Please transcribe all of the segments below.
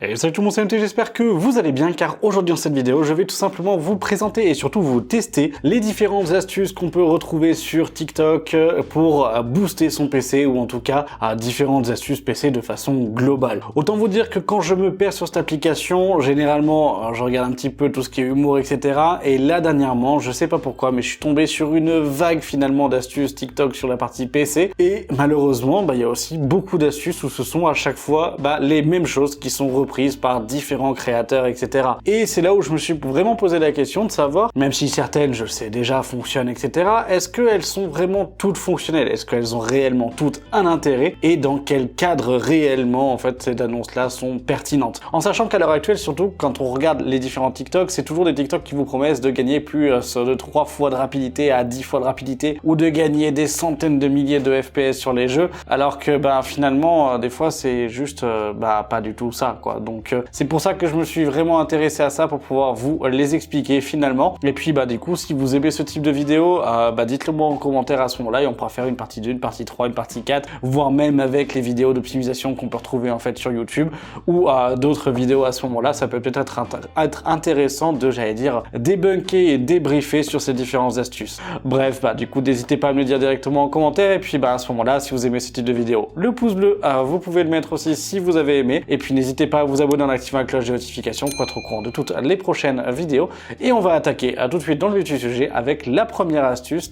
Et salut tout le monde, c'est MT, j'espère que vous allez bien car aujourd'hui dans cette vidéo, je vais tout simplement vous présenter et surtout vous tester les différentes astuces qu'on peut retrouver sur TikTok pour booster son PC ou en tout cas différentes astuces PC de façon globale. Autant vous dire que quand je me perds sur cette application, généralement je regarde un petit peu tout ce qui est humour, etc. Et là dernièrement, je sais pas pourquoi, mais je suis tombé sur une vague finalement d'astuces TikTok sur la partie PC et malheureusement, il y a aussi beaucoup d'astuces où ce sont à chaque fois les mêmes choses qui sont reprises par différents créateurs, etc. Et c'est là où je me suis vraiment posé la question de savoir, même si certaines, je le sais déjà, fonctionnent, etc., est-ce qu'elles sont vraiment toutes fonctionnelles? Est-ce qu'elles ont réellement toutes un intérêt? Et dans quel cadre réellement, en fait, ces annonces-là sont pertinentes? En sachant qu'à l'heure actuelle, surtout, quand on regarde les différents TikTok, c'est toujours des TikTok qui vous promettent de gagner plus de 3 fois de rapidité à 10 fois de rapidité, ou de gagner des centaines de milliers de FPS sur les jeux, alors que, finalement, des fois, c'est juste, pas du tout ça, quoi. Donc c'est pour ça que je me suis vraiment intéressé à ça pour pouvoir vous les expliquer finalement. Et puis du coup, si vous aimez ce type de vidéo, dites-le moi en commentaire à ce moment-là et on pourra faire une partie 2, une partie 3, une partie 4, voire même avec les vidéos d'optimisation qu'on peut retrouver en fait sur YouTube ou d'autres vidéos à ce moment-là. Ça peut peut-être être intéressant de, débunker et débriefer sur ces différentes astuces. Bref, du coup, n'hésitez pas à me le dire directement en commentaire et puis à ce moment-là, si vous aimez ce type de vidéo, le pouce bleu, vous pouvez le mettre aussi si vous avez aimé et puis n'hésitez pas à vous abonner en activant la cloche de notification pour être au courant de toutes les prochaines vidéos. Et on va attaquer tout de suite dans le vif du sujet avec la première astuce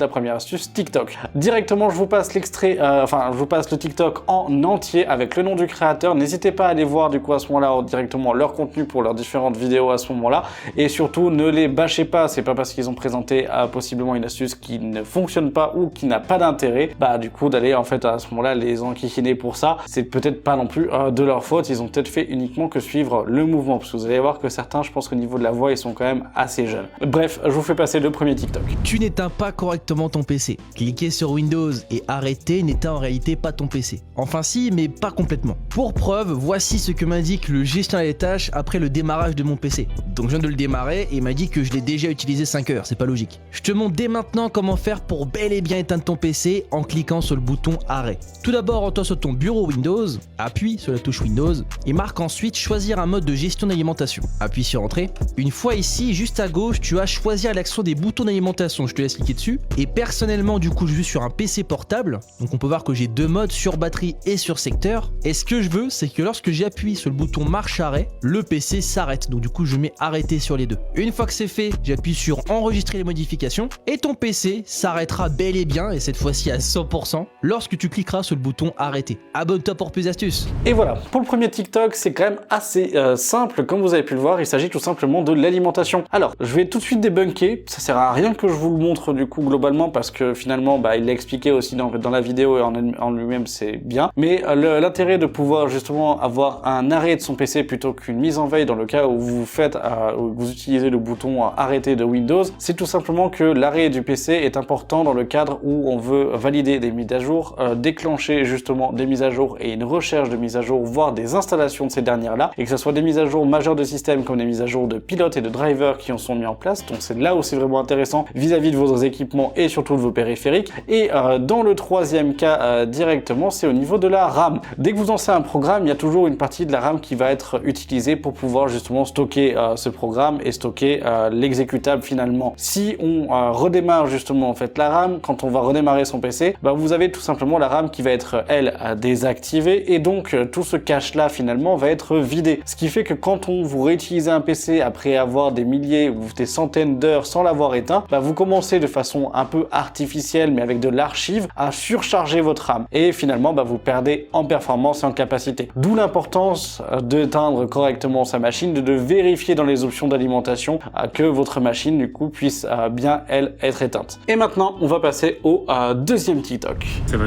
TikTok. Directement, je vous passe l'extrait, je vous passe le TikTok en entier avec le nom du créateur. N'hésitez pas à aller voir du coup à ce moment-là directement leur contenu pour leurs différentes vidéos à ce moment-là. Et surtout, ne les bâchez pas. C'est pas parce qu'ils ont présenté possiblement une astuce qui ne fonctionne pas ou qui n'a pas d'intérêt, du coup d'aller en fait à ce moment-là les enquiquiner pour ça. C'est peut-être pas non plus de leur faute. Ils ont peut-être fait uniquement que suivre le mouvement, parce que vous allez voir que certains, je pense qu'au niveau de la voix, ils sont quand même assez jeunes. Bref, je vous fais passer le premier TikTok. Tu n'éteins pas correctement ton PC. Cliquer sur Windows et arrêter n'éteint en réalité pas ton PC. Enfin si, mais pas complètement. Pour preuve, voici ce que m'indique le gestionnaire des tâches après le démarrage de mon PC. Donc je viens de le démarrer et il m'a dit que je l'ai déjà utilisé 5 heures, c'est pas logique. Je te montre dès maintenant comment faire pour bel et bien éteindre ton PC en cliquant sur le bouton arrêt. Tout d'abord, rends-toi sur ton bureau Windows, appuie sur la touche Windows et marque ensuite choisir un mode de gestion d'alimentation. Appuie sur entrée. Une fois ici, juste à gauche, tu as choisir l'action des boutons d'alimentation. Je te laisse cliquer dessus. Et personnellement, du coup, je suis sur un PC portable. Donc on peut voir que j'ai 2 modes, sur batterie et sur secteur. Et ce que je veux, c'est que lorsque j'appuie sur le bouton marche arrêt, le PC s'arrête. Donc du coup, je mets arrêter sur les deux. Une fois que c'est fait, j'appuie sur enregistrer les modifications. Et ton PC s'arrêtera bel et bien, et cette fois-ci à 100%, lorsque tu cliqueras sur le bouton arrêter. Abonne-toi pour plus d'astuces. Et voilà, pour le premier TikTok, c'est quand même assez simple, comme vous avez pu le voir, il s'agit tout simplement de l'alimentation. Alors, je vais tout de suite débunker, ça sert à rien que je vous le montre du coup globalement, parce que finalement, il l'a expliqué aussi dans la vidéo et en lui-même, c'est bien. Mais l'intérêt de pouvoir justement avoir un arrêt de son PC plutôt qu'une mise en veille dans le cas où vous utilisez le bouton arrêter de Windows, c'est tout simplement que l'arrêt du PC est important dans le cadre où on veut valider des mises à jour, déclencher justement des mises à jour et une recherche de mises à jour, voire des installations de ces dernières-là, et que ce soit des mises à jour majeures de système comme des mises à jour de pilotes et de drivers qui en sont mis en place. Donc c'est là où c'est vraiment intéressant vis-à-vis de vos équipements et surtout de vos périphériques. Et dans le troisième cas directement, c'est au niveau de la RAM. Dès que vous lancez un programme, il y a toujours une partie de la RAM qui va être utilisée pour pouvoir justement stocker ce programme et stocker l'exécutable finalement. Si on redémarre justement en fait la RAM, quand on va redémarrer son PC, vous avez tout simplement la RAM qui va être elle désactivée et donc tout ce cache là finalement va être vidé. Ce qui fait que quand vous réutilisez un PC après avoir des milliers ou des centaines d'heures sans l'avoir éteint, vous commencez de façon un peu artificielle mais avec de l'archive à surcharger votre RAM et finalement vous perdez en performance et en capacité. D'où l'importance d'éteindre correctement sa machine, de vérifier dans les options d'alimentation que votre machine du coup puisse bien elle être éteinte. Et maintenant on va passer au deuxième TikTok.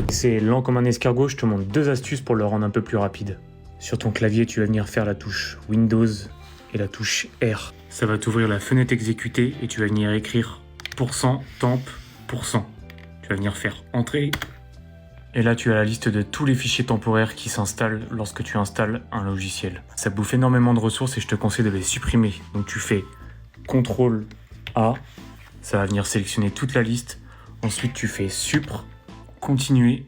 C'est lent comme un escargot, je te montre 2 astuces pour le rendre un peu plus rapide. Sur ton clavier, tu vas venir faire la touche Windows et la touche R. Ça va t'ouvrir la fenêtre exécutée et tu vas venir écrire %temp %. Tu vas venir faire entrée. Et là, tu as la liste de tous les fichiers temporaires qui s'installent lorsque tu installes un logiciel. Ça bouffe énormément de ressources et je te conseille de les supprimer. Donc tu fais CTRL A, ça va venir sélectionner toute la liste. Ensuite, tu fais supr, continuer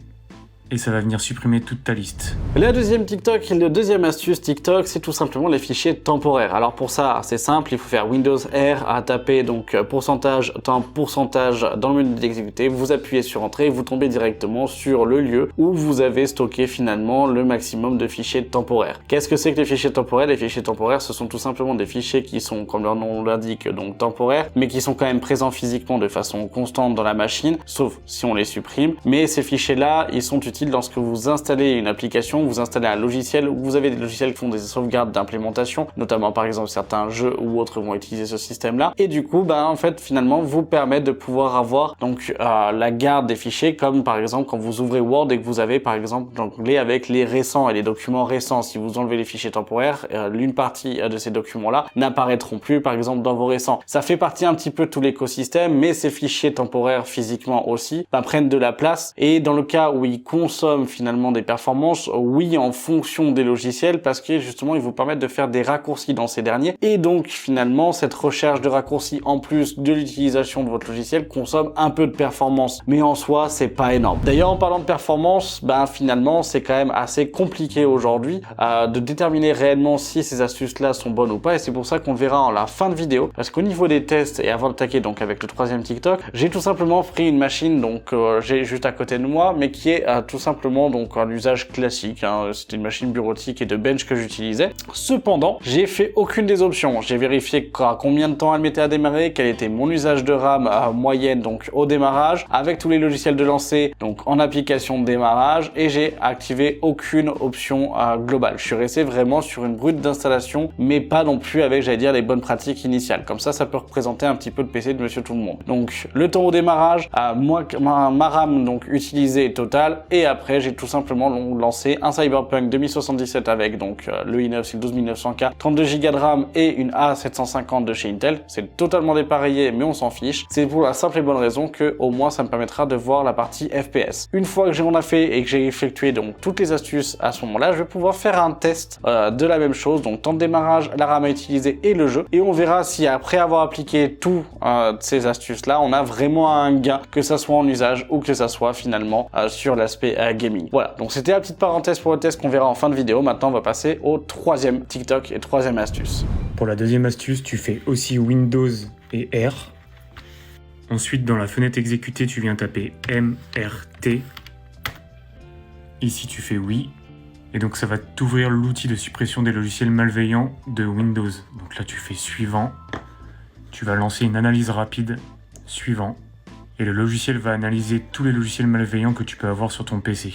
et ça va venir supprimer toute ta liste. La deuxième TikTok et le deuxième astuce TikTok, c'est tout simplement les fichiers temporaires. Alors pour ça, c'est simple, il faut faire Windows R, à taper donc pourcentage, temps, pourcentage dans le menu d'exécuter, vous appuyez sur Entrée et vous tombez directement sur le lieu où vous avez stocké finalement le maximum de fichiers temporaires. Qu'est-ce que c'est que les fichiers temporaires? Les fichiers temporaires, ce sont tout simplement des fichiers qui sont, comme leur nom l'indique, donc temporaires, mais qui sont quand même présents physiquement de façon constante dans la machine, sauf si on les supprime. Mais ces fichiers-là, ils sont utiles lorsque vous installez une application, vous installez un logiciel, ou vous avez des logiciels qui font des sauvegardes d'implémentation, notamment par exemple certains jeux ou autres vont utiliser ce système-là. Et du coup, en fait, finalement, vous permet de pouvoir avoir donc la garde des fichiers, comme par exemple quand vous ouvrez Word et que vous avez par exemple l'onglet avec les récents et les documents récents. Si vous enlevez les fichiers temporaires, l'une partie de ces documents-là n'apparaîtront plus par exemple dans vos récents. Ça fait partie un petit peu de tout l'écosystème, mais ces fichiers temporaires physiquement aussi prennent de la place. Et dans le cas où ils consomment finalement des performances, oui, en fonction des logiciels, parce que justement ils vous permettent de faire des raccourcis dans ces derniers. Et donc finalement cette recherche de raccourcis en plus de l'utilisation de votre logiciel consomme un peu de performance, mais en soi c'est pas énorme. D'ailleurs en parlant de performance, finalement c'est quand même assez compliqué aujourd'hui de déterminer réellement si ces astuces là sont bonnes ou pas, et c'est pour ça qu'on le verra en la fin de vidéo, parce qu'au niveau des tests et avant de taquer donc avec le troisième TikTok, j'ai tout simplement pris une machine donc j'ai juste à côté de moi, mais qui est tout simplement donc un usage classique, c'était une machine bureautique et de bench que j'utilisais. Cependant j'ai fait aucune des options, j'ai vérifié à combien de temps elle mettait à démarrer, quel était mon usage de RAM moyenne donc au démarrage, avec tous les logiciels de lancer donc en application de démarrage, et j'ai activé aucune option globale. Je suis resté vraiment sur une brute d'installation, mais pas non plus avec, j'allais dire, les bonnes pratiques initiales. Comme ça peut représenter un petit peu le PC de monsieur tout le monde. Donc le temps au démarrage, ma RAM donc utilisée totale, et après j'ai tout simplement lancé un Cyberpunk 2077 avec donc le i9, c'est le 12900K, 32 Go de RAM et une A750 de chez Intel. C'est totalement dépareillé, mais on s'en fiche. C'est pour la simple et bonne raison que au moins ça me permettra de voir la partie FPS. Une fois que j'en ai fait et que j'ai effectué donc toutes les astuces à ce moment-là, je vais pouvoir faire un test de la même chose, donc temps de démarrage, la RAM à utiliser et le jeu, et on verra si après avoir appliqué toutes ces astuces-là, on a vraiment un gain, que ça soit en usage ou que ça soit finalement sur l'aspect gaming. Voilà, donc c'était la petite parenthèse pour le test qu'on verra en fin de vidéo. Maintenant, on va passer au troisième TikTok et troisième astuce. Pour la deuxième astuce, tu fais aussi Windows et R. Ensuite, dans la fenêtre exécutée, tu viens taper MRT. Ici, tu fais oui. Et donc, ça va t'ouvrir l'outil de suppression des logiciels malveillants de Windows. Donc là, tu fais suivant. Tu vas lancer une analyse rapide, suivant. Et le logiciel va analyser tous les logiciels malveillants que tu peux avoir sur ton PC.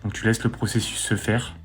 Donc, tu laisses le processus se faire.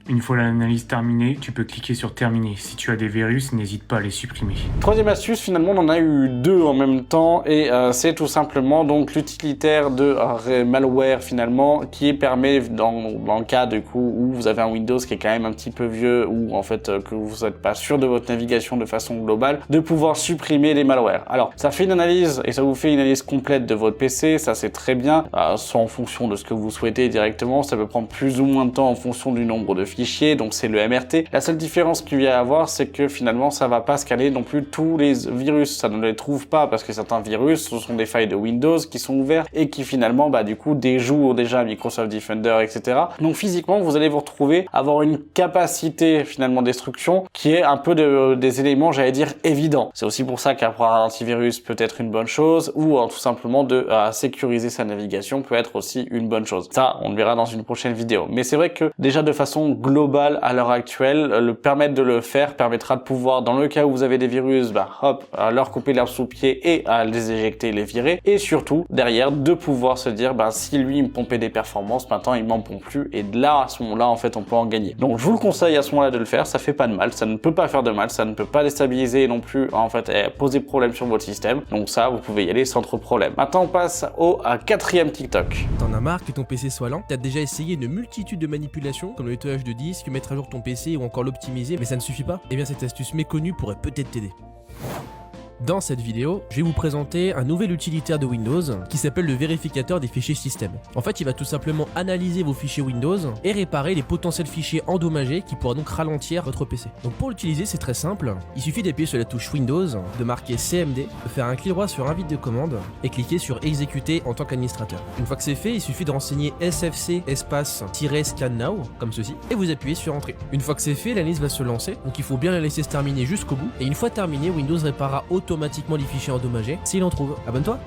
Une fois l'analyse terminée, tu peux cliquer sur terminer. Si tu as des virus, n'hésite pas à les supprimer. Troisième astuce, finalement on en a eu deux en même temps, et c'est tout simplement donc l'utilitaire de malware finalement, qui permet dans le cas du coup où vous avez un Windows qui est quand même un petit peu vieux, ou en fait que vous n'êtes pas sûr de votre navigation de façon globale, de pouvoir supprimer les malwares. Alors ça fait une analyse et ça vous fait une analyse complète de votre PC, ça c'est très bien, soit en fonction de ce que vous souhaitez directement, ça peut prendre plus ou moins de temps en fonction du nombre de fichiers, donc c'est le MRT. La seule différence qu'il y a à avoir, c'est que finalement ça va pas scanner non plus tous les virus, ça ne les trouve pas, parce que certains virus, ce sont des failles de Windows qui sont ouvertes et qui finalement du coup déjouent déjà Microsoft Defender, etc. Donc physiquement vous allez vous retrouver avoir une capacité finalement de destruction qui est un peu des éléments, j'allais dire, évidents. C'est aussi pour ça qu'avoir un antivirus peut être une bonne chose, ou tout simplement de sécuriser sa navigation peut être aussi une bonne chose. Ça on le verra dans une prochaine vidéo, mais c'est vrai que déjà de façon globale à l'heure actuelle, le permettre de le faire permettra de pouvoir, dans le cas où vous avez des virus, hop, leur couper l'herbe sous le pied et à les éjecter, les virer, et surtout derrière de pouvoir se dire si lui il me pompait des performances, maintenant il m'en pompe plus, et là à ce moment-là en fait on peut en gagner. Donc je vous le conseille à ce moment-là de le faire, ça fait pas de mal, ça ne peut pas faire de mal, ça ne peut pas déstabiliser non plus en fait poser problème sur votre système, donc ça vous pouvez y aller sans trop de problème. Maintenant on passe au quatrième TikTok. T'en as marre que ton PC soit lent? T'as déjà essayé une multitude de manipulations comme le nettoyage de disque, mettre à jour ton PC ou encore l'optimiser, mais ça ne suffit pas? Eh bien cette astuce méconnue pourrait peut-être t'aider. Dans cette vidéo, je vais vous présenter un nouvel utilitaire de Windows qui s'appelle le vérificateur des fichiers système. En fait, il va tout simplement analyser vos fichiers Windows et réparer les potentiels fichiers endommagés qui pourraient donc ralentir votre PC. Donc pour l'utiliser, c'est très simple. Il suffit d'appuyer sur la touche Windows, de marquer CMD, de faire un clic droit sur invite de commande et cliquer sur exécuter en tant qu'administrateur. Une fois que c'est fait, il suffit de renseigner SFC espace-scan now, comme ceci, et vous appuyez sur entrée. Une fois que c'est fait, la liste va se lancer, donc il faut bien la laisser se terminer jusqu'au bout, et une fois terminé, Windows réparera automatiquement les fichiers endommagés s'il en trouve. Abonne-toi!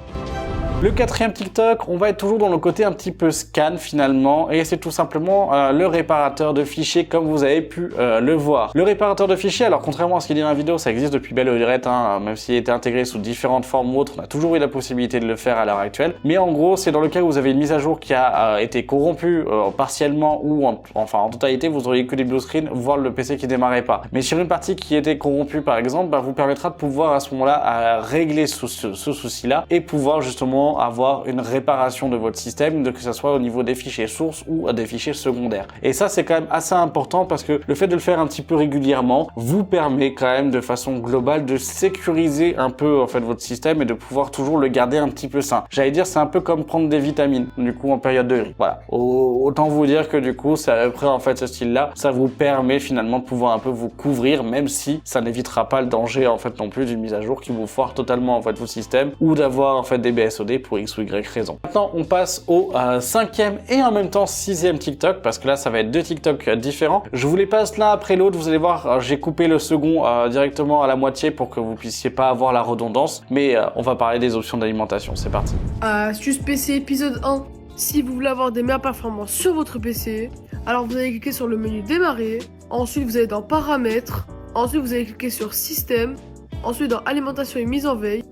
Le quatrième TikTok, on va être toujours dans le côté un petit peu scan finalement, et c'est tout simplement le réparateur de fichiers comme vous avez pu le voir. Le réparateur de fichiers, alors contrairement à ce qu'il dit dans la vidéo, ça existe depuis belle lurette, même s'il a été intégré sous différentes formes ou autres, on a toujours eu la possibilité de le faire à l'heure actuelle. Mais en gros, c'est dans le cas où vous avez une mise à jour qui a été corrompue partiellement ou en totalité, vous auriez que des blue screens, voire le PC qui démarrait pas. Mais sur une partie qui était corrompue par exemple, vous permettra de pouvoir à ce moment-là régler ce souci-là et pouvoir justement avoir une réparation de votre système, que ce soit au niveau des fichiers sources ou des fichiers secondaires. Et ça, c'est quand même assez important parce que le fait de le faire un petit peu régulièrement vous permet quand même de façon globale de sécuriser un peu en fait votre système et de pouvoir toujours le garder un petit peu sain. J'allais dire, c'est un peu comme prendre des vitamines du coup en période de gris. Voilà. Autant vous dire que du coup, c'est à peu près en fait ce style-là, ça vous permet finalement de pouvoir un peu vous couvrir, même si ça n'évitera pas le danger en fait non plus d'une mise à jour qui vous foire totalement en fait votre système ou d'avoir en fait des BSOD pour X ou Y raison. Maintenant, on passe au cinquième et en même temps sixième TikTok, parce que là, ça va être deux TikTok différents. Je vous les passe l'un après l'autre. Vous allez voir, j'ai coupé le second directement à la moitié pour que vous puissiez pas avoir la redondance. Mais on va parler des options d'alimentation. C'est parti. Astuce PC épisode 1. Si vous voulez avoir des meilleures performances sur votre PC, alors vous allez cliquer sur le menu démarrer. Ensuite, vous allez dans paramètres. Ensuite, vous allez cliquer sur système. Ensuite, dans alimentation et mise en veille.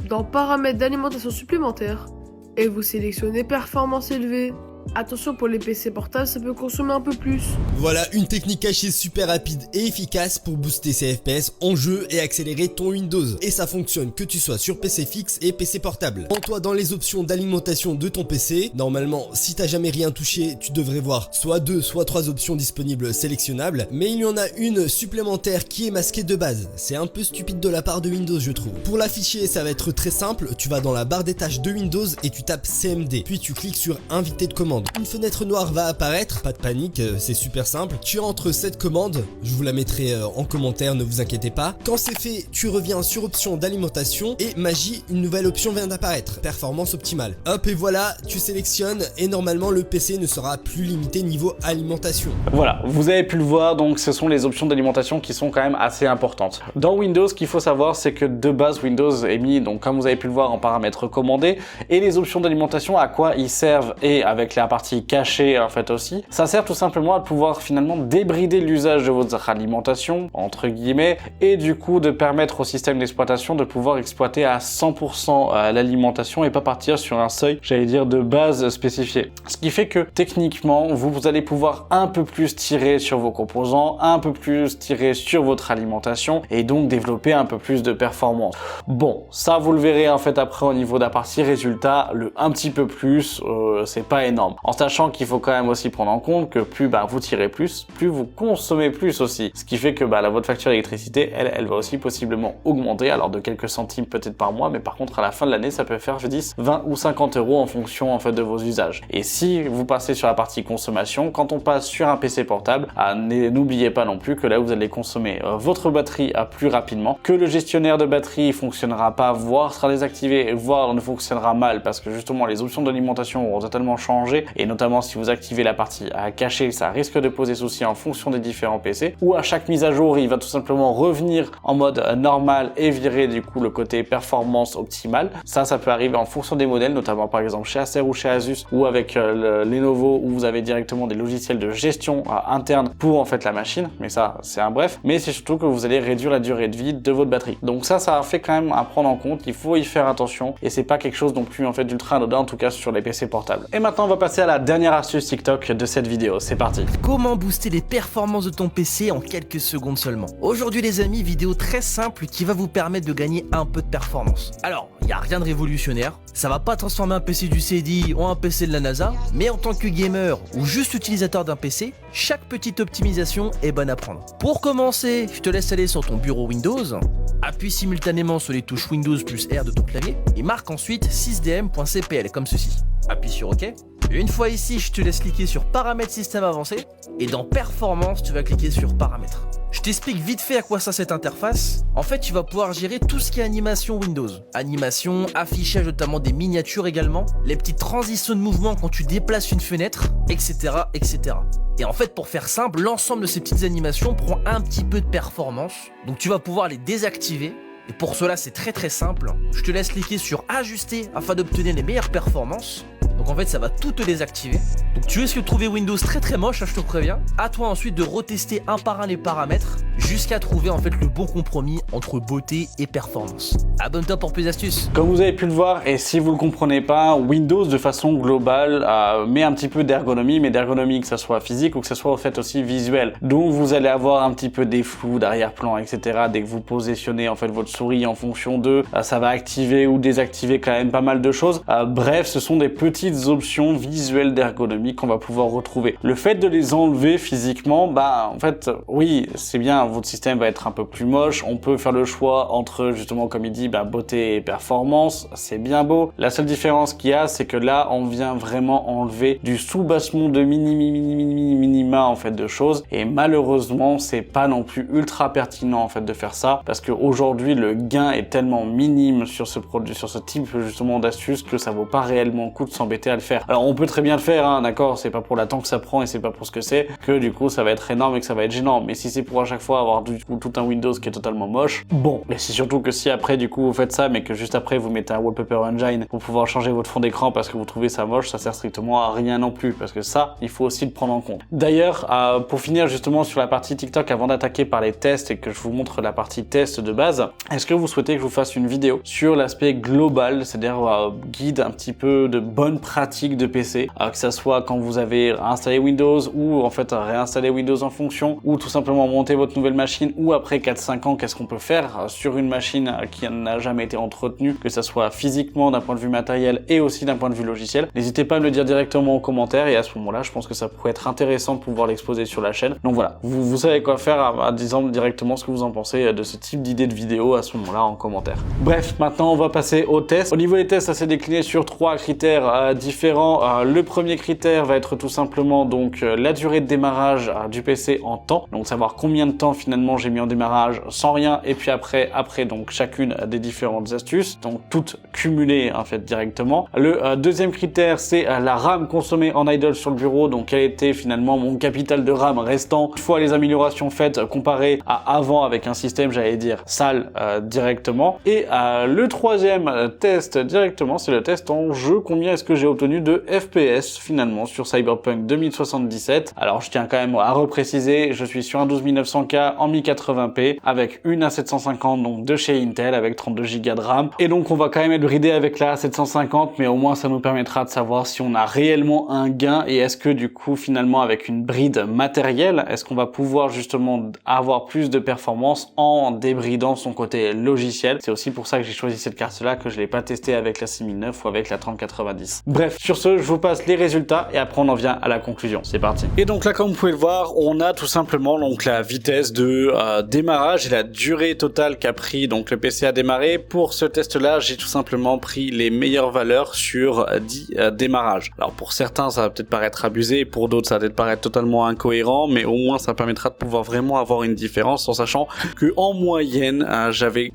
Dans paramètres d'alimentation supplémentaire et vous sélectionnez performance élevée. Attention, pour les PC portables, ça peut consommer un peu plus. Voilà une technique cachée super rapide et efficace pour booster ses FPS en jeu et accélérer ton Windows. Et ça fonctionne que tu sois sur PC fixe et PC portable. Rends-toi dans les options d'alimentation de ton PC. Normalement, si t'as jamais rien touché, tu devrais voir soit 2, soit 3 options disponibles sélectionnables. Mais il y en a une supplémentaire qui est masquée de base. C'est un peu stupide de la part de Windows, je trouve. Pour l'afficher, ça va être très simple. Tu vas dans la barre des tâches de Windows et tu tapes CMD. Puis tu cliques sur inviter de commande. Une fenêtre noire va apparaître, pas de panique, c'est super simple. Tu entres cette commande, je vous la mettrai en commentaire, ne vous inquiétez pas. Quand c'est fait, tu reviens sur option d'alimentation et magie, une nouvelle option vient d'apparaître, performance optimale. Hop et voilà, tu sélectionnes et normalement le PC ne sera plus limité niveau alimentation. Voilà, vous avez pu le voir, donc ce sont les options d'alimentation qui sont quand même assez importantes. Dans Windows, ce qu'il faut savoir, c'est que de base, Windows est mis, donc comme vous avez pu le voir, en paramètres recommandés, et les options d'alimentation, à quoi ils servent, et avec la partie cachée en fait aussi, ça sert tout simplement à pouvoir finalement débrider l'usage de votre alimentation, entre guillemets, et du coup de permettre au système d'exploitation de pouvoir exploiter à 100% l'alimentation et pas partir sur un seuil, j'allais dire, de base spécifié. Ce qui fait que techniquement, vous allez pouvoir un peu plus tirer sur vos composants, un peu plus tirer sur votre alimentation et donc développer un peu plus de performance. Bon, ça vous le verrez en fait après au niveau de la partie résultat, le un petit peu plus, c'est pas énorme. En sachant qu'il faut quand même aussi prendre en compte que plus vous tirez plus vous consommez plus aussi. Ce qui fait que votre facture d'électricité, elle va aussi possiblement augmenter, alors de quelques centimes peut-être par mois, mais par contre à la fin de l'année, ça peut faire 10, 20 ou 50 € en fonction en fait de vos usages. Et si vous passez sur la partie consommation, quand on passe sur un PC portable, n'oubliez pas non plus que là vous allez consommer votre batterie plus rapidement, que le gestionnaire de batterie fonctionnera pas, voire sera désactivé, voire ne fonctionnera mal parce que justement les options d'alimentation vont totalement changer. Et notamment si vous activez la partie cachée, ça risque de poser souci en fonction des différents PC, ou à chaque mise à jour, il va tout simplement revenir en mode normal et virer du coup le côté performance optimale. Ça peut arriver en fonction des modèles, notamment par exemple chez Acer ou chez Asus, ou avec Lenovo, où vous avez directement des logiciels de gestion interne pour en fait la machine, mais ça c'est un bref. Mais c'est surtout que vous allez réduire la durée de vie de votre batterie. Donc ça fait quand même à prendre en compte, il faut y faire attention, et c'est pas quelque chose non plus en fait d'ultra anodin, en tout cas sur les PC portables. Et maintenant on va passer passer à la dernière astuce TikTok de cette vidéo, c'est parti. Comment booster les performances de ton PC en quelques secondes seulement. Aujourd'hui les amis, vidéo très simple qui va vous permettre de gagner un peu de performance. Alors, il n'y a rien de révolutionnaire, ça va pas transformer un PC du CDI en un PC de la NASA, mais en tant que gamer ou juste utilisateur d'un PC, chaque petite optimisation est bonne à prendre. Pour commencer, je te laisse aller sur ton bureau Windows, appuie simultanément sur les touches Windows plus R de ton clavier et marque ensuite sysdm.cpl comme ceci. Appuie sur OK. Une fois ici, je te laisse cliquer sur Paramètres système avancé et dans Performance, tu vas cliquer sur Paramètres. Je t'explique vite fait à quoi ça cette interface. En fait, tu vas pouvoir gérer tout ce qui est animation Windows. Animation, affichage notamment des miniatures également, les petites transitions de mouvement quand tu déplaces une fenêtre, etc., etc. Et en fait, pour faire simple, l'ensemble de ces petites animations prend un petit peu de performance. Donc tu vas pouvoir les désactiver. Et pour cela, c'est très simple. Je te laisse cliquer sur Ajuster afin d'obtenir les meilleures performances. Donc en fait, ça va tout te désactiver. Donc tu risques de trouver Windows très moche, je te préviens. À toi ensuite de retester un par un les paramètres jusqu'à trouver en fait le bon compromis entre beauté et performance. Abonne-toi pour plus d'astuces. Comme vous avez pu le voir, et si vous le comprenez pas, Windows de façon globale met un petit peu d'ergonomie, mais d'ergonomie que ça soit physique ou que ça soit en fait aussi visuel. Donc vous allez avoir un petit peu des flous d'arrière-plan, etc. Dès que vous positionnez en fait votre souris en fonction de, ça va activer ou désactiver quand même pas mal de choses. Bref, ce sont des petites options visuelles d'ergonomie qu'on va pouvoir retrouver. Le fait de les enlever physiquement, en fait, oui, c'est bien, votre système va être un peu plus moche. On peut faire le choix entre, justement, comme il dit, beauté et performance. C'est bien beau. La seule différence qu'il y a, c'est que là, on vient vraiment enlever du sous-bassement de minima, en fait, de choses. Et malheureusement, c'est pas non plus ultra pertinent, en fait, de faire ça. Parce qu'aujourd'hui, le gain est tellement minime sur ce produit, sur ce type, justement, d'astuce que ça vaut pas réellement le coup de s'embêter à le faire. Alors on peut très bien le faire, hein, d'accord, c'est pas pour la temps que ça prend et c'est pas pour ce que c'est que du coup ça va être énorme et que ça va être gênant, mais si c'est pour à chaque fois avoir du coup tout un Windows qui est totalement moche, bon, mais c'est surtout que si après du coup vous faites ça mais que juste après vous mettez un wallpaper engine pour pouvoir changer votre fond d'écran parce que vous trouvez ça moche, ça sert strictement à rien non plus, parce que ça il faut aussi le prendre en compte. D'ailleurs, pour finir justement sur la partie TikTok, avant d'attaquer par les tests et que je vous montre la partie test de base, est-ce que vous souhaitez que je vous fasse une vidéo sur l'aspect global, c'est-à-dire guide un petit peu de bonnes pratiques de PC, que ça soit quand vous avez installé Windows ou en fait réinstaller Windows en fonction, ou tout simplement monter votre nouvelle machine, ou après 4-5 ans qu'est-ce qu'on peut faire sur une machine qui n'a jamais été entretenue, que ça soit physiquement d'un point de vue matériel et aussi d'un point de vue logiciel. N'hésitez pas à me le dire directement en commentaire et à ce moment-là je pense que ça pourrait être intéressant de pouvoir l'exposer sur la chaîne. Donc voilà, vous savez quoi faire en disant directement ce que vous en pensez de ce type d'idée de vidéo à ce moment-là en commentaire. Bref, maintenant on va passer aux tests. Au niveau des tests, ça s'est décliné sur 3 critères différents. Le premier critère va être tout simplement donc la durée de démarrage du PC en temps, donc savoir combien de temps finalement j'ai mis en démarrage sans rien, et puis après donc chacune des différentes astuces, donc toutes cumulées en fait directement. Le deuxième critère, c'est la RAM consommée en idle sur le bureau, donc quel était finalement mon capital de RAM restant une fois les améliorations faites comparé à avant avec un système, j'allais dire sale directement. Et le troisième test directement, c'est le test en jeu, combien est-ce que j'ai obtenu de FPS finalement sur Cyberpunk 2077. Alors je tiens quand même à repréciser, je suis sur un 12900K en 1080p avec une A750 donc de chez Intel avec 32 Go de RAM, et donc on va quand même être bridé avec la A750, mais au moins ça nous permettra de savoir si on a réellement un gain et est-ce que du coup finalement avec une bride matérielle, est-ce qu'on va pouvoir justement avoir plus de performance en débridant son côté logiciel. C'est aussi pour ça que j'ai choisi cette carte là, que je l'ai pas testé avec la 6009 ou avec la 3090. Bref, sur ce, je vous passe les résultats et après on en vient à la conclusion. C'est parti. Et donc là, comme vous pouvez le voir, on a tout simplement donc la vitesse de démarrage et la durée totale qu'a pris donc le PC à démarrer. Pour ce test-là, j'ai tout simplement pris les meilleures valeurs sur 10 démarrages. Alors pour certains, ça va peut-être paraître abusé, pour d'autres, ça va peut-être paraître totalement incohérent, mais au moins ça permettra de pouvoir vraiment avoir une différence en sachant que en moyenne, j'avais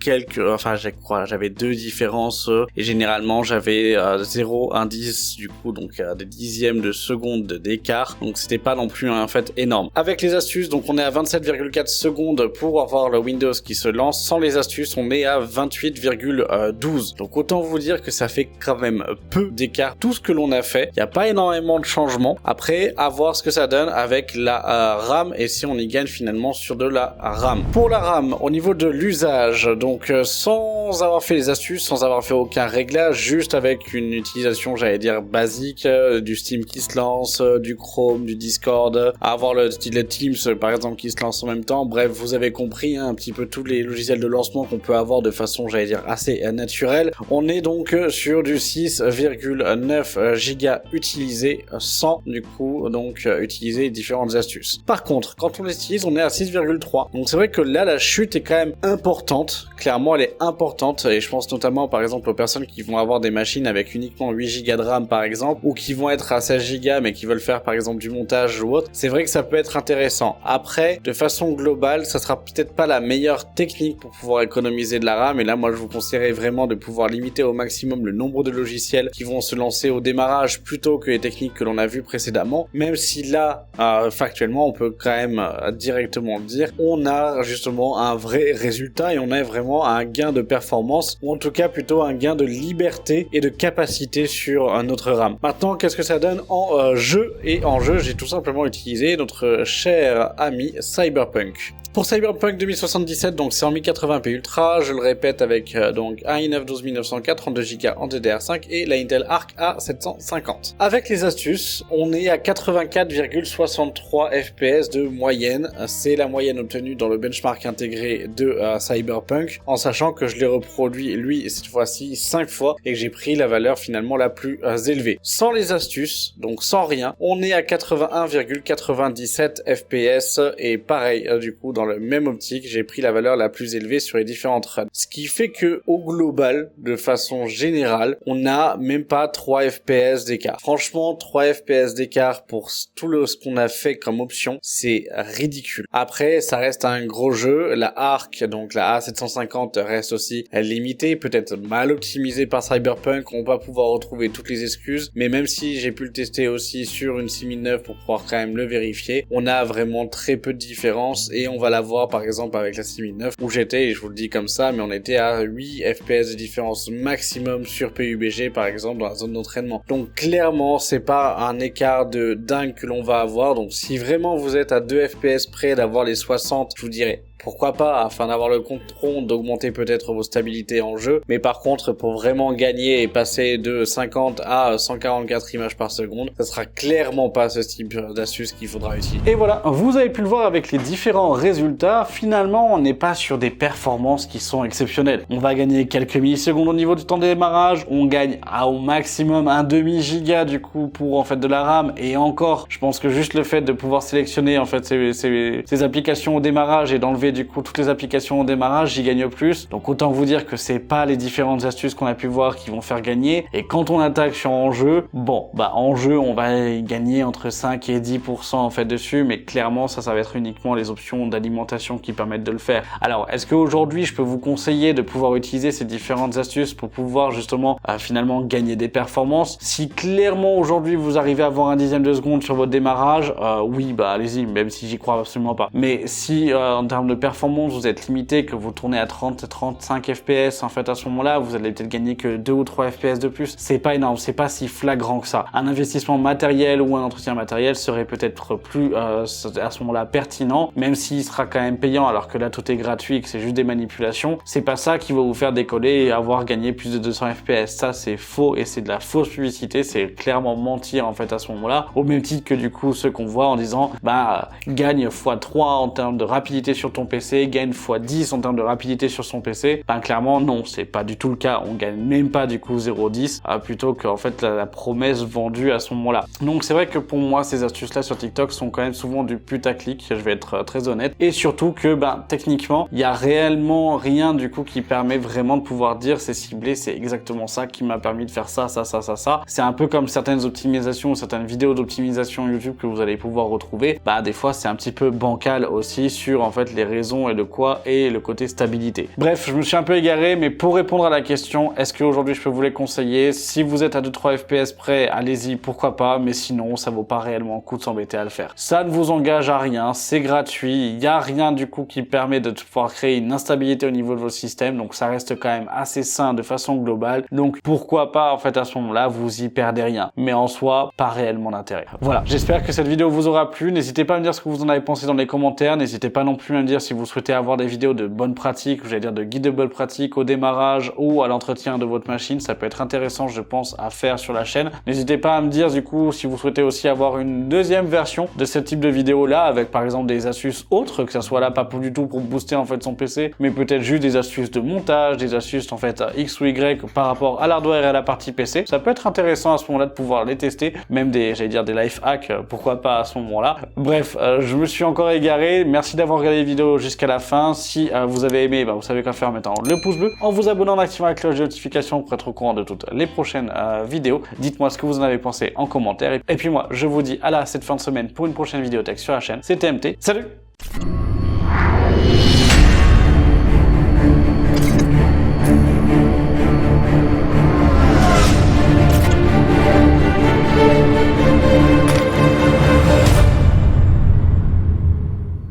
j'avais 2 différences et généralement j'avais 0, 1, 10 du coup, donc des dixièmes de seconde d'écart, donc c'était pas non plus en fait énorme. Avec les astuces, donc on est à 27,4 secondes pour avoir le Windows qui se lance. Sans les astuces, on est à 28,12. Donc autant vous dire que ça fait quand même peu d'écart. Tout ce que l'on a fait, il n'y a pas énormément de changements. Après, à voir ce que ça donne avec la RAM et si on y gagne finalement sur de la RAM. Pour la RAM, au niveau de l'usage, donc sans sans avoir fait les astuces, sans avoir fait aucun réglage, juste avec une utilisation, j'allais dire, basique, du Steam qui se lance, du Chrome, du Discord, avoir le Teams, par exemple, qui se lance en même temps. Bref, vous avez compris, hein, un petit peu tous les logiciels de lancement qu'on peut avoir de façon, j'allais dire, assez naturelle. On est donc sur du 6,9 gigas utilisés sans, du coup, donc, utiliser différentes astuces. Par contre, quand on les utilise, on est à 6,3. Donc c'est vrai que là, la chute est quand même importante. Clairement, elle est importante, et je pense notamment, par exemple, aux personnes qui vont avoir des machines avec uniquement 8 Go de RAM, par exemple, ou qui vont être à 16 Go, mais qui veulent faire, par exemple, du montage ou autre. C'est vrai que ça peut être intéressant. Après, de façon globale, ça sera peut-être pas la meilleure technique pour pouvoir économiser de la RAM, et là, moi, je vous conseillerais vraiment de pouvoir limiter au maximum le nombre de logiciels qui vont se lancer au démarrage plutôt que les techniques que l'on a vues précédemment, même si là, factuellement, on peut quand même directement dire, on a justement un vrai résultat et on a vraiment un gain de performance, ou en tout cas plutôt un gain de liberté et de capacité sur notre RAM. Maintenant, qu'est-ce que ça donne en jeu? Et en jeu, j'ai tout simplement utilisé notre cher ami Cyberpunk. Pour Cyberpunk 2077, donc c'est en 1080p Ultra, je le répète, avec donc un i9 12904, 32 Go en DDR5 et la Intel Arc A750. Avec les astuces, on est à 84,63 FPS de moyenne. C'est la moyenne obtenue dans le benchmark intégré de Cyberpunk, en sachant que je l'ai reproduit lui cette fois-ci 5 fois et que j'ai pris la valeur finalement la plus élevée. Sans les astuces, donc sans rien, on est à 81,97 FPS et pareil du coup dans le même optique, j'ai pris la valeur la plus élevée sur les différentes runs. Ce qui fait que au global, de façon générale, on n'a même pas 3 FPS d'écart. Franchement, 3 FPS d'écart pour tout ce qu'on a fait comme option, c'est ridicule. Après, ça reste un gros jeu. La Arc, donc la A750, reste aussi limitée, peut-être mal optimisée par Cyberpunk. On va pouvoir retrouver toutes les excuses, mais même si j'ai pu le tester aussi sur une 6009 pour pouvoir quand même le vérifier, on a vraiment très peu de différence et on va la voir par exemple avec la 6009 où j'étais, et je vous le dis comme ça, mais on était à 8 FPS de différence maximum sur PUBG par exemple dans la zone d'entraînement. Donc clairement c'est pas un écart de dingue que l'on va avoir, donc si vraiment vous êtes à 2 FPS près d'avoir les 60, je vous dirais pourquoi pas, afin d'avoir le compte rond, d'augmenter peut-être vos stabilités en jeu, mais par contre pour vraiment gagner et passer de 50 à 144 images par seconde, ça sera clairement pas ce type d'astuce qu'il faudra utiliser. Et voilà, vous avez pu le voir avec les différents résultats, finalement on n'est pas sur des performances qui sont exceptionnelles. On va gagner quelques millisecondes au niveau du temps de démarrage, on gagne au maximum un demi giga du coup pour en fait de la RAM, et encore, je pense que juste le fait de pouvoir sélectionner en fait ces applications au démarrage et d'enlever du coup toutes les applications au démarrage, j'y gagne plus. Donc autant vous dire que c'est pas les différentes astuces qu'on a pu voir qui vont faire gagner. Et quand on attaque sur enjeu, bon bah en jeu on va gagner entre 5 et 10% en fait dessus, mais clairement ça va être uniquement les options d'alimentation qui permettent de le faire. Alors est-ce qu'aujourd'hui je peux vous conseiller de pouvoir utiliser ces différentes astuces pour pouvoir justement finalement gagner des performances? Si clairement aujourd'hui vous arrivez à avoir un dixième de seconde sur votre démarrage, oui bah allez-y, même si j'y crois absolument pas. Mais si en termes de performance vous êtes limité, que vous tournez à 30-35 FPS en fait à ce moment-là, vous allez peut-être gagner que 2 ou 3 FPS de plus. C'est pas énorme, c'est pas si flagrant que ça. Un investissement matériel ou un entretien matériel serait peut-être plus à ce moment-là pertinent, même s'il sera quand même payant alors que là tout est gratuit et que c'est juste des manipulations. C'est pas ça qui va vous faire décoller et avoir gagné plus de 200 FPS. Ça c'est faux et c'est de la fausse publicité, c'est clairement mentir en fait à ce moment-là, au même titre que du coup ceux qu'on voit en disant bah gagne x3 en termes de rapidité sur ton PC, gagne x10 en termes de rapidité sur son PC. Ben clairement non, c'est pas du tout le cas, on gagne même pas du coup 0,10 plutôt que en fait la promesse vendue à ce moment-là. Donc c'est vrai que pour moi ces astuces là sur TikTok sont quand même souvent du putaclic, je vais être très honnête, et surtout que ben techniquement il y a réellement rien du coup qui permet vraiment de pouvoir dire c'est ciblé, c'est exactement ça qui m'a permis de faire ça. C'est un peu comme certaines optimisations, certaines vidéos d'optimisation YouTube que vous allez pouvoir retrouver, bah des fois c'est un petit peu bancal aussi sur en fait les raisons et le quoi et le côté stabilité. Bref, je me suis un peu égaré, mais pour répondre à la question, est-ce qu'aujourd'hui je peux vous les conseiller? Si vous êtes à 2-3 FPS près, allez-y, pourquoi pas, mais sinon ça vaut pas réellement le coup de s'embêter à le faire. Ça ne vous engage à rien, c'est gratuit, il n'y a rien du coup qui permet de pouvoir créer une instabilité au niveau de vos systèmes, donc ça reste quand même assez sain de façon globale, donc pourquoi pas en fait à ce moment-là vous y perdez rien, mais en soi pas réellement d'intérêt. Voilà, j'espère que cette vidéo vous aura plu, n'hésitez pas à me dire ce que vous en avez pensé dans les commentaires, n'hésitez pas non plus à me dire si vous souhaitez avoir des vidéos de bonnes pratiques, j'allais dire de guide de bonnes pratiques au démarrage ou à l'entretien de votre machine, ça peut être intéressant, je pense, à faire sur la chaîne. N'hésitez pas à me dire, du coup, si vous souhaitez aussi avoir une deuxième version de ce type de vidéo là, avec par exemple des astuces autres, que ça soit là pas du tout pour booster en fait son PC, mais peut-être juste des astuces de montage, des astuces en fait X ou Y par rapport à l'hardware et à la partie PC. Ça peut être intéressant à ce moment-là de pouvoir les tester, même des, j'allais dire des life hacks, pourquoi pas à ce moment-là. Bref, je me suis encore égaré. Merci d'avoir regardé la vidéo jusqu'à la fin. Si vous avez aimé, vous savez quoi faire en mettant le pouce bleu, en vous abonnant, en activant la cloche de notification pour être au courant de toutes les prochaines vidéos. Dites-moi ce que vous en avez pensé en commentaire. Et puis moi, je vous dis à la cette fin de semaine pour une prochaine vidéo tech sur la chaîne. C'était MT. Salut!